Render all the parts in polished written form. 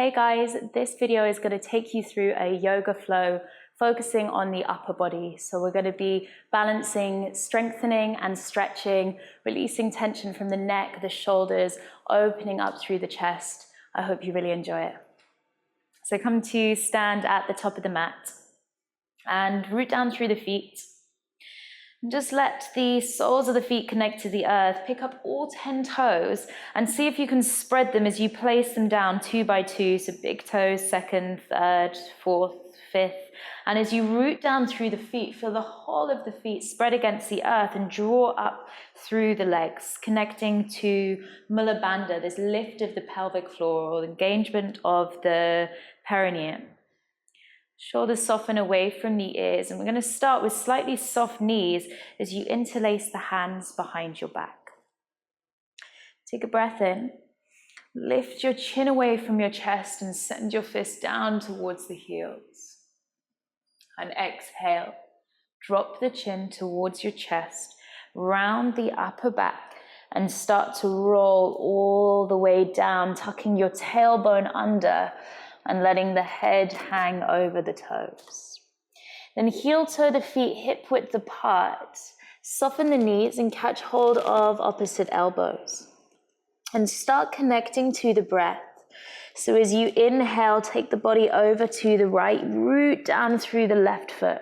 Hey guys, this video is going to take you through a yoga flow focusing on the upper body. So we're going to be balancing, strengthening and stretching, releasing tension from the neck, the shoulders, opening up through the chest. I hope you really enjoy it. So come to stand at the top of the mat and root down through the feet. Just let the soles of the feet connect to the earth. Pick up all 10 toes and see if you can spread them as you place them down 2 by 2. So big toes, second, third, fourth, fifth. And as you root down through the feet, feel the whole of the feet spread against the earth and draw up through the legs, connecting to Mula Bandha, this lift of the pelvic floor or engagement of the perineum. Shoulders soften away from the ears, and we're going to start with slightly soft knees as you interlace the hands behind your back. Take a breath in. Lift your chin away from your chest and send your fist down towards the heels. And exhale. Drop the chin towards your chest, round the upper back, and start to roll all the way down, tucking your tailbone under and letting the head hang over the toes. Then heel toe the feet hip width apart. Soften the knees and catch hold of opposite elbows. And start connecting to the breath. So as you inhale, take the body over to the right, root down through the left foot.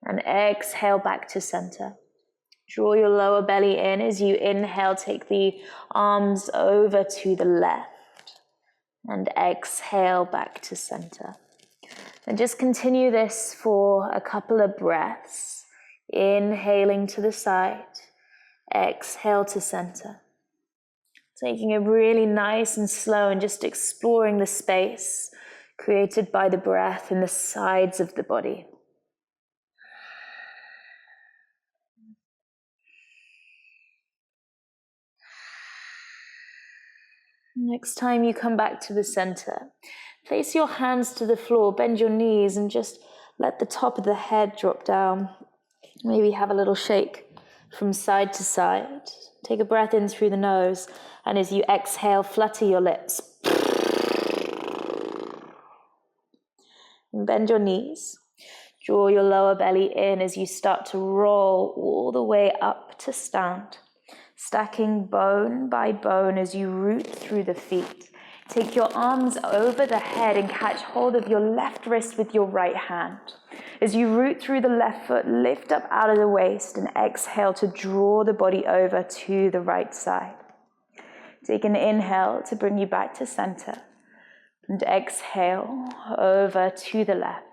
And exhale back to center. Draw your lower belly in as you inhale, take the arms over to the left. And exhale back to center. And just continue this for a couple of breaths. Inhaling to the side, exhale to center. Taking it really nice and slow and just exploring the space created by the breath in the sides of the body. Next time you come back to the center, place your hands to the floor, bend your knees, and just let the top of the head drop down. Maybe have a little shake from side to side. Take a breath in through the nose, and as you exhale, flutter your lips. And bend your knees. Draw your lower belly in as you start to roll all the way up to stand. Stacking bone by bone as you root through the feet. Take your arms over the head and catch hold of your left wrist with your right hand. As you root through the left foot, lift up out of the waist and exhale to draw the body over to the right side. Take an inhale to bring you back to center. And exhale over to the left.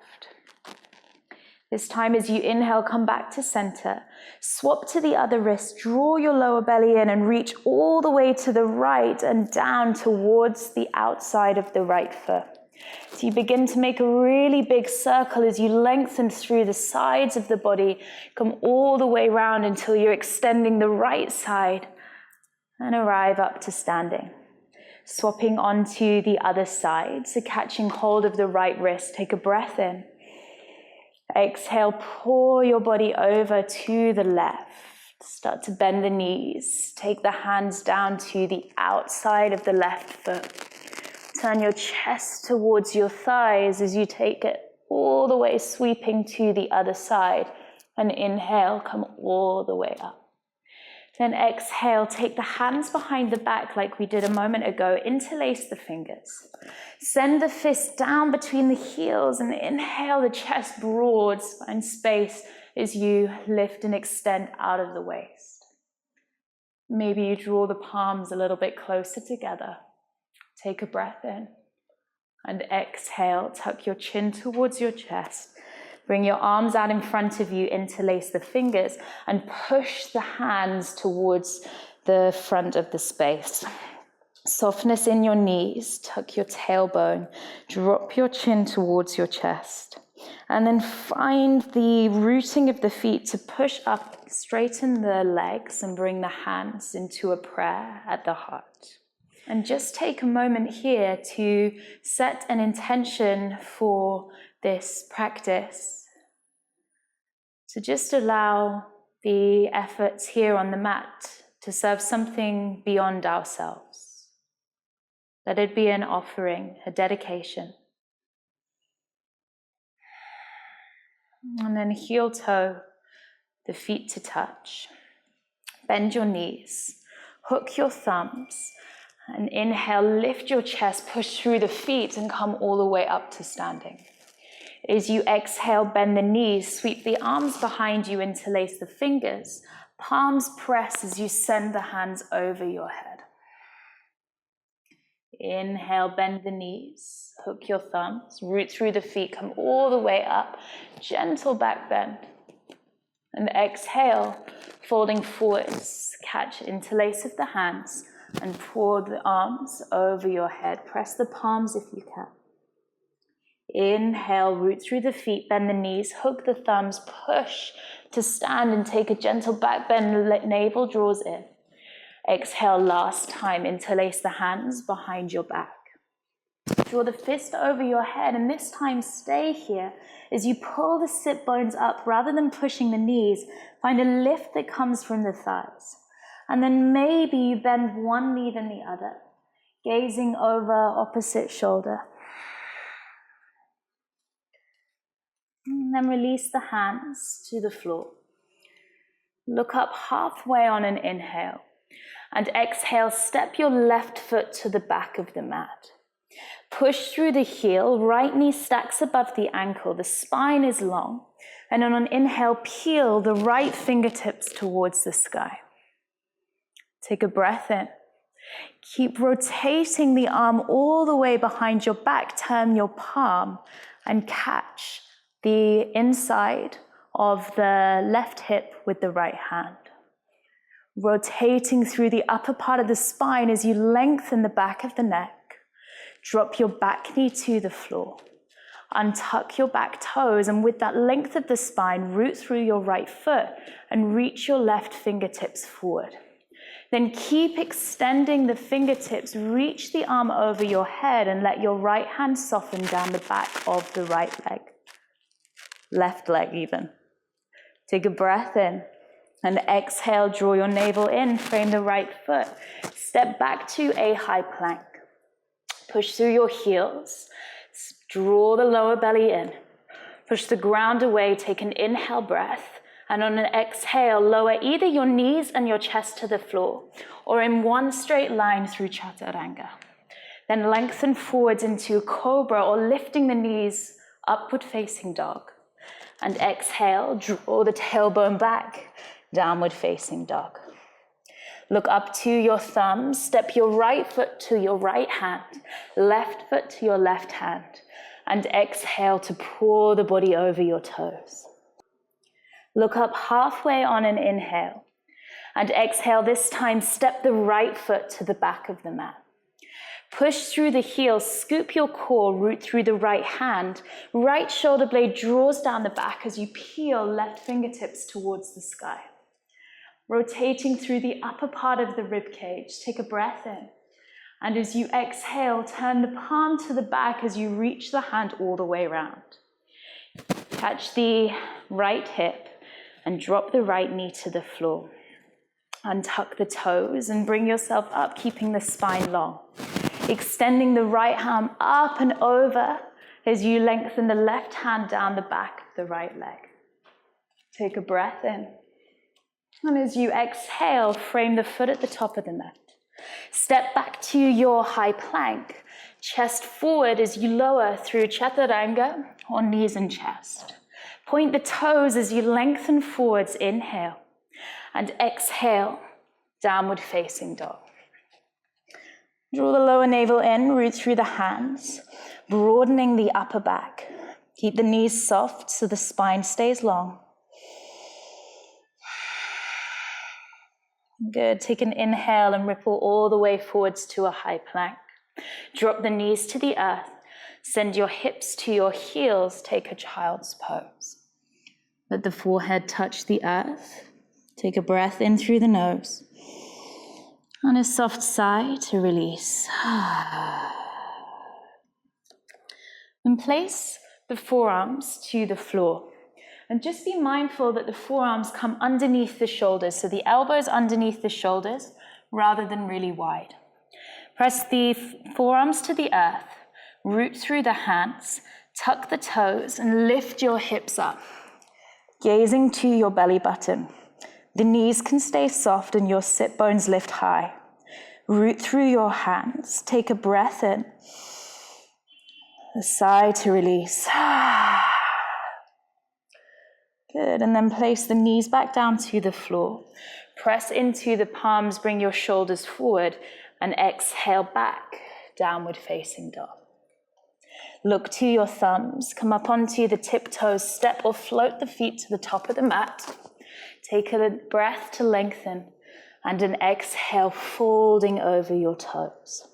This time as you inhale, come back to center. Swap to the other wrist, draw your lower belly in and reach all the way to the right and down towards the outside of the right foot. So you begin to make a really big circle as you lengthen through the sides of the body, come all the way around until you're extending the right side and arrive up to standing. Swapping onto the other side, so catching hold of the right wrist, take a breath in. Exhale, pour your body over to the left. Start to bend the knees. Take the hands down to the outside of the left foot. Turn your chest towards your thighs as you take it all the way, sweeping to the other side. And inhale, come all the way up. Then exhale, take the hands behind the back like we did a moment ago. Interlace the fingers. Send the fist down between the heels and inhale the chest broad, spine space as you lift and extend out of the waist. Maybe you draw the palms a little bit closer together. Take a breath in and exhale. Tuck your chin towards your chest. Bring your arms out in front of you, interlace the fingers, and push the hands towards the front of the space. Softness in your knees, tuck your tailbone, drop your chin towards your chest. And then find the rooting of the feet to push up, straighten the legs, and bring the hands into a prayer at the heart. And just take a moment here to set an intention for this practice. So just allow the efforts here on the mat to serve something beyond ourselves. Let it be an offering, a dedication. And then heel toe, the feet to touch. Bend your knees, hook your thumbs, and inhale, lift your chest, push through the feet and come all the way up to standing. As you exhale, bend the knees, sweep the arms behind you, interlace the fingers. Palms press as you send the hands over your head. Inhale, bend the knees, hook your thumbs, root through the feet, come all the way up, gentle back bend. And exhale, folding forwards, catch interlace of the hands and pour the arms over your head. Press the palms if you can. Inhale, root through the feet, bend the knees, hook the thumbs, push to stand and take a gentle back bend, navel draws in. Exhale, last time, interlace the hands behind your back. Draw the fist over your head, and this time stay here as you pull the sit bones up rather than pushing the knees. Find a lift that comes from the thighs. And then maybe you bend one knee then the other, gazing over opposite shoulder. And then release the hands to the floor. Look up halfway on an inhale. And exhale, step your left foot to the back of the mat. Push through the heel, right knee stacks above the ankle, the spine is long. And on an inhale, peel the right fingertips towards the sky. Take a breath in. Keep rotating the arm all the way behind your back. Turn your palm and catch the inside of the left hip with the right hand. Rotating through the upper part of the spine as you lengthen the back of the neck. Drop your back knee to the floor. Untuck your back toes, and with that length of the spine, root through your right foot and reach your left fingertips forward. Then keep extending the fingertips, reach the arm over your head and let your right hand soften down the back of the right leg. Left leg even. Take a breath in. And exhale, draw your navel in, frame the right foot. Step back to a high plank. Push through your heels. Draw the lower belly in. Push the ground away, take an inhale breath. And on an exhale, lower either your knees and your chest to the floor, or in one straight line through Chaturanga. Then lengthen forwards into a cobra, or lifting the knees, upward facing dog. And exhale, draw the tailbone back. Downward facing dog. Look up to your thumbs, step your right foot to your right hand, left foot to your left hand, and exhale to pour the body over your toes. Look up halfway on an inhale, and exhale this time, step the right foot to the back of the mat. Push through the heels, scoop your core, root through the right hand, right shoulder blade draws down the back as you peel left fingertips towards the sky. Rotating through the upper part of the rib cage, take a breath in. And as you exhale, turn the palm to the back as you reach the hand all the way around. Catch the right hip and drop the right knee to the floor. Untuck the toes and bring yourself up, keeping the spine long. Extending the right arm up and over as you lengthen the left hand down the back of the right leg. Take a breath in. And as you exhale, frame the foot at the top of the mat. Step back to your high plank. Chest forward as you lower through Chaturanga or knees and chest. Point the toes as you lengthen forwards, inhale. And exhale, downward facing dog. Draw the lower navel in, root through the hands, broadening the upper back. Keep the knees soft so the spine stays long. Good. Take an inhale and ripple all the way forwards to a high plank. Drop the knees to the earth. Send your hips to your heels. Take a child's pose. Let the forehead touch the earth. Take a breath in through the nose. On a soft sigh to release. And place the forearms to the floor. And just be mindful that the forearms come underneath the shoulders, so the elbows underneath the shoulders rather than really wide. Press the forearms to the earth, root through the hands, tuck the toes, and lift your hips up, gazing to your belly button. The knees can stay soft and your sit bones lift high. Root through your hands. Take a breath in. A sigh to release. Good, and then place the knees back down to the floor. Press into the palms, bring your shoulders forward, and exhale back, downward facing dog. Look to your thumbs, come up onto the tiptoes, step or float the feet to the top of the mat. Take a breath to lengthen, and an exhale, folding over your toes.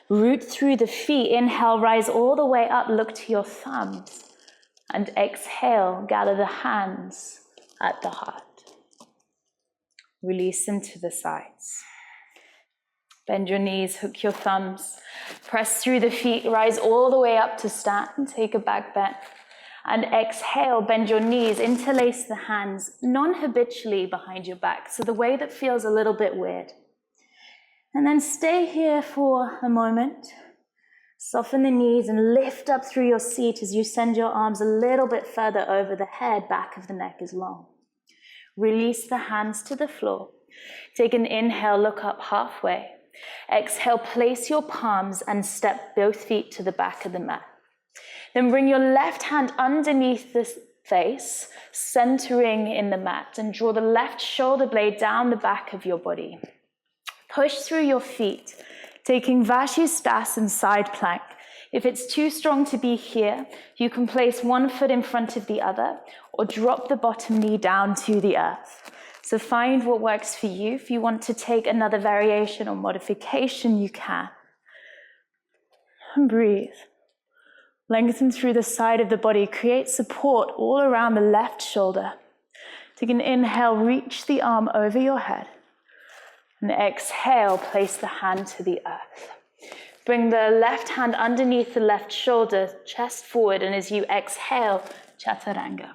Root through the feet, inhale, rise all the way up, look to your thumbs. And exhale, gather the hands at the heart. Release them to the sides. Bend your knees, hook your thumbs. Press through the feet, rise all the way up to stand. Take a back bend. And exhale, bend your knees, interlace the hands non-habitually behind your back, so the way that feels a little bit weird. And then stay here for a moment. Soften the knees and lift up through your seat as you send your arms a little bit further over the head, back of the neck is long. Release the hands to the floor. Take an inhale, look up halfway. Exhale, place your palms and step both feet to the back of the mat. Then bring your left hand underneath the face, centering in the mat, and draw the left shoulder blade down the back of your body. Push through your feet, taking Vashisthasana side plank. If it's too strong to be here, you can place one foot in front of the other or drop the bottom knee down to the earth. So find what works for you. If you want to take another variation or modification, you can. And breathe. Lengthen through the side of the body. Create support all around the left shoulder. Take an inhale, reach the arm over your head. And exhale, place the hand to the earth. Bring the left hand underneath the left shoulder, chest forward, and as you exhale, Chaturanga.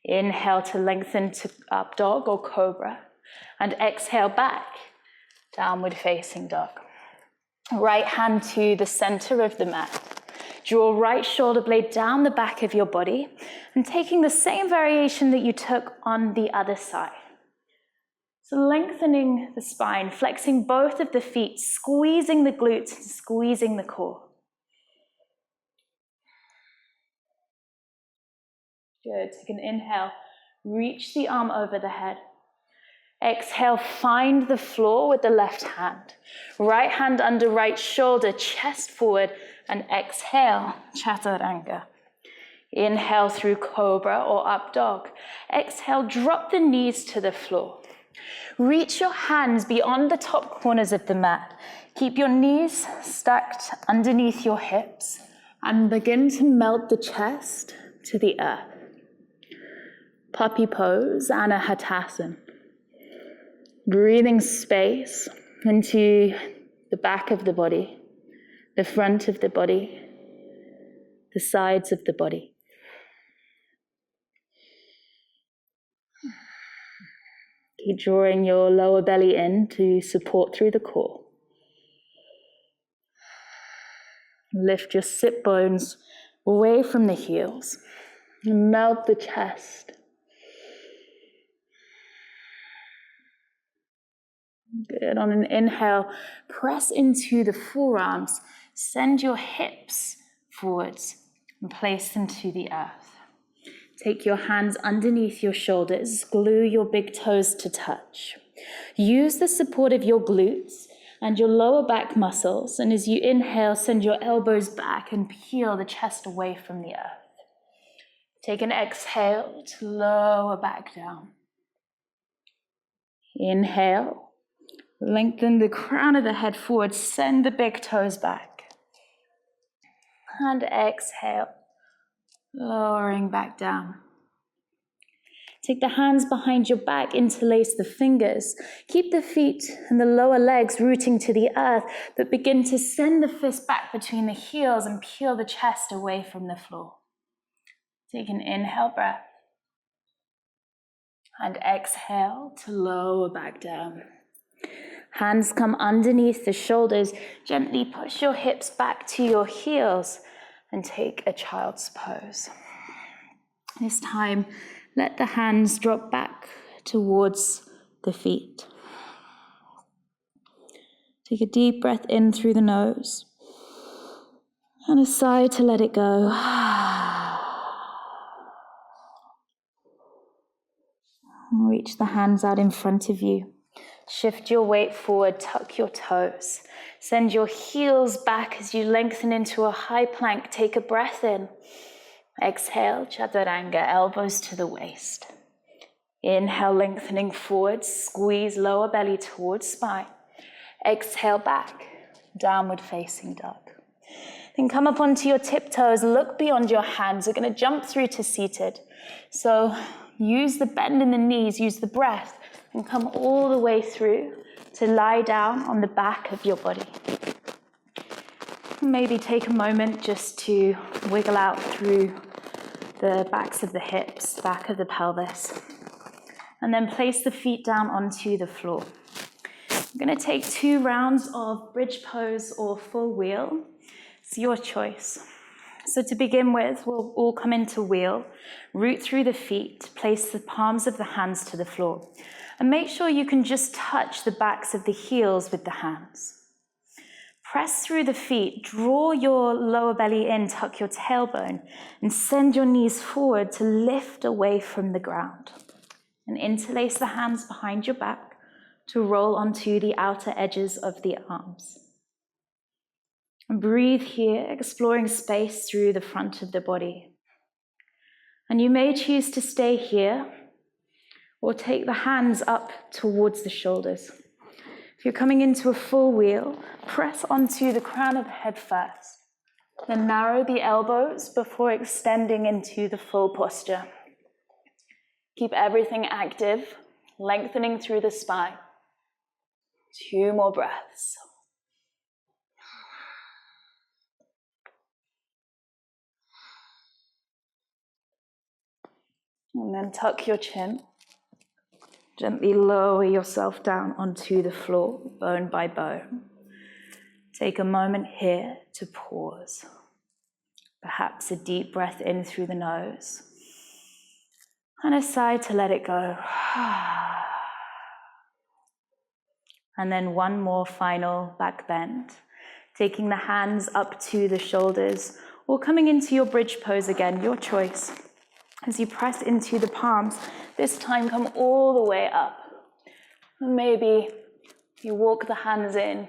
Inhale to lengthen to up dog or cobra, and exhale back, downward facing dog. Right hand to the center of the mat. Draw right shoulder blade down the back of your body, and taking the same variation that you took on the other side. So lengthening the spine, flexing both of the feet, squeezing the glutes, and squeezing the core. Good, take an inhale, reach the arm over the head. Exhale, find the floor with the left hand. Right hand under right shoulder, chest forward, and exhale, Chaturanga. Inhale through cobra or up dog. Exhale, drop the knees to the floor. Reach your hands beyond the top corners of the mat. Keep your knees stacked underneath your hips and begin to melt the chest to the earth. Puppy pose, Anahatasana. Breathing space into the back of the body, the front of the body, the sides of the body. Keep drawing your lower belly in to support through the core. Lift your sit bones away from the heels. And melt the chest. Good. On an inhale, press into the forearms. Send your hips forwards and place them to the earth. Take your hands underneath your shoulders. Glue your big toes to touch. Use the support of your glutes and your lower back muscles. And as you inhale, send your elbows back and peel the chest away from the earth. Take an exhale to lower back down. Inhale. Lengthen the crown of the head forward. Send the big toes back. And exhale. Lowering back down. Take the hands behind your back, interlace the fingers. Keep the feet and the lower legs rooting to the earth, but begin to send the fist back between the heels and peel the chest away from the floor. Take an inhale breath. And exhale to lower back down. Hands come underneath the shoulders. Gently push your hips back to your heels and take a child's pose. This time, let the hands drop back towards the feet. Take a deep breath in through the nose and a sigh to let it go. Reach the hands out in front of you. Shift your weight forward, tuck your toes. Send your heels back as you lengthen into a high plank. Take a breath in. Exhale, Chaturanga, elbows to the waist. Inhale, lengthening forward, squeeze lower belly towards spine. Exhale back, downward facing dog. Then come up onto your tiptoes, look beyond your hands. We're going to jump through to seated. So use the bend in the knees, use the breath, and come all the way through to lie down on the back of your body. Maybe take a moment just to wiggle out through the backs of the hips, back of the pelvis. And then place the feet down onto the floor. I'm going to take 2 rounds of bridge pose or full wheel. It's your choice. So to begin with, we'll all come into wheel, root through the feet, place the palms of the hands to the floor, and make sure you can just touch the backs of the heels with the hands. Press through the feet, draw your lower belly in, tuck your tailbone, and send your knees forward to lift away from the ground. And interlace the hands behind your back to roll onto the outer edges of the arms. And breathe here, exploring space through the front of the body. And you may choose to stay here or take the hands up towards the shoulders. If you're coming into a full wheel, press onto the crown of the head first. Then narrow the elbows before extending into the full posture. Keep everything active, lengthening through the spine. 2 more breaths. And then tuck your chin. Gently lower yourself down onto the floor, bone by bone. Take a moment here to pause. Perhaps a deep breath in through the nose. And a sigh to let it go. And then 1 more final back bend. Taking the hands up to the shoulders or coming into your bridge pose again, your choice. As you press into the palms, this time come all the way up. And maybe you walk the hands in.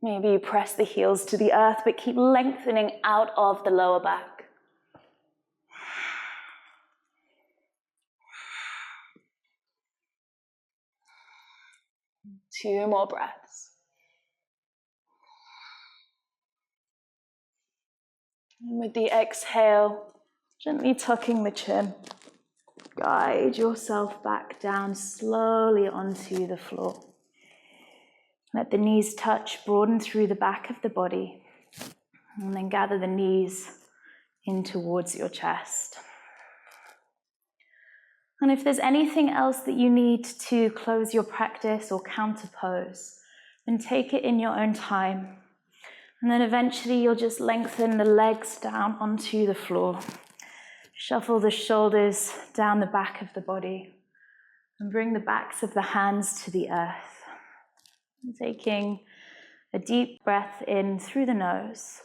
Maybe you press the heels to the earth, but keep lengthening out of the lower back. Two more breaths. And with the exhale, gently tucking the chin, guide yourself back down slowly onto the floor. Let the knees touch, broaden through the back of the body, and then gather the knees in towards your chest. And if there's anything else that you need to close your practice or counter pose, then take it in your own time. And then eventually you'll just lengthen the legs down onto the floor. Shuffle the shoulders down the back of the body and bring the backs of the hands to the earth. And taking a deep breath in through the nose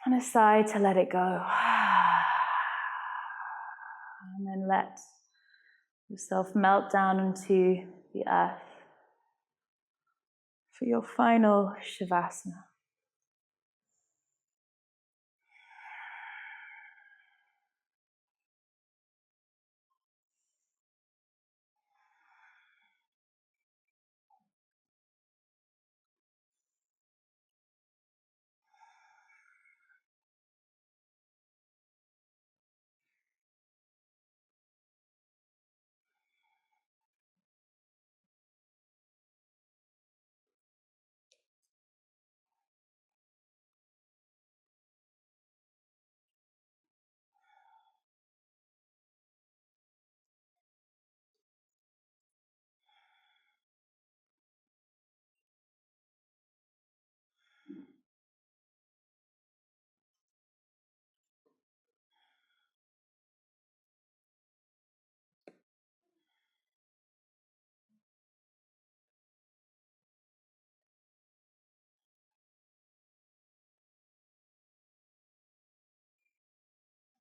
and a sigh to let it go. And then let yourself melt down into the earth for your final Shavasana.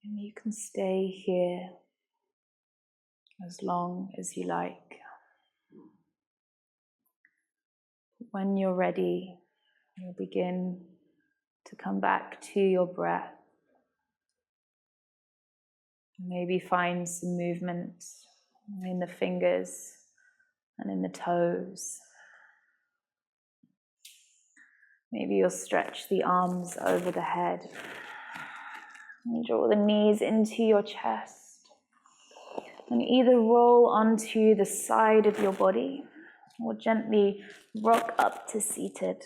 And you can stay here as long as you like. When you're ready, you'll begin to come back to your breath. Maybe find some movement in the fingers and in the toes. Maybe you'll stretch the arms over the head and draw the knees into your chest. And either roll onto the side of your body or gently rock up to seated.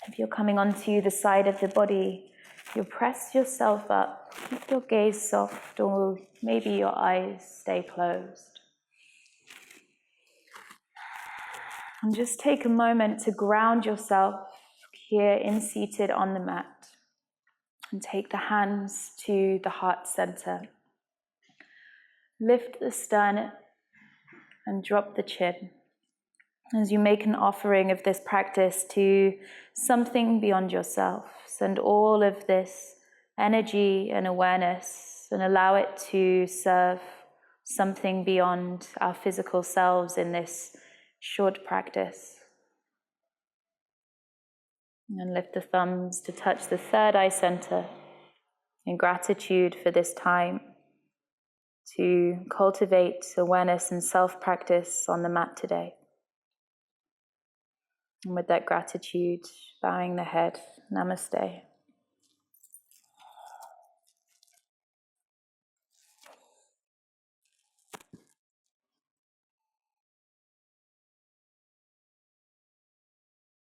If you're coming onto the side of the body, you'll press yourself up, keep your gaze soft, or maybe your eyes stay closed. And just take a moment to ground yourself here in seated on the mat. And take the hands to the heart center. Lift the sternum and drop the chin as you make an offering of this practice to something beyond yourself. Send all of this energy and awareness and allow it to serve something beyond our physical selves in this short practice. And lift the thumbs to touch the third eye center in gratitude for this time to cultivate awareness and self-practice on the mat today. And with that gratitude, bowing the head, namaste.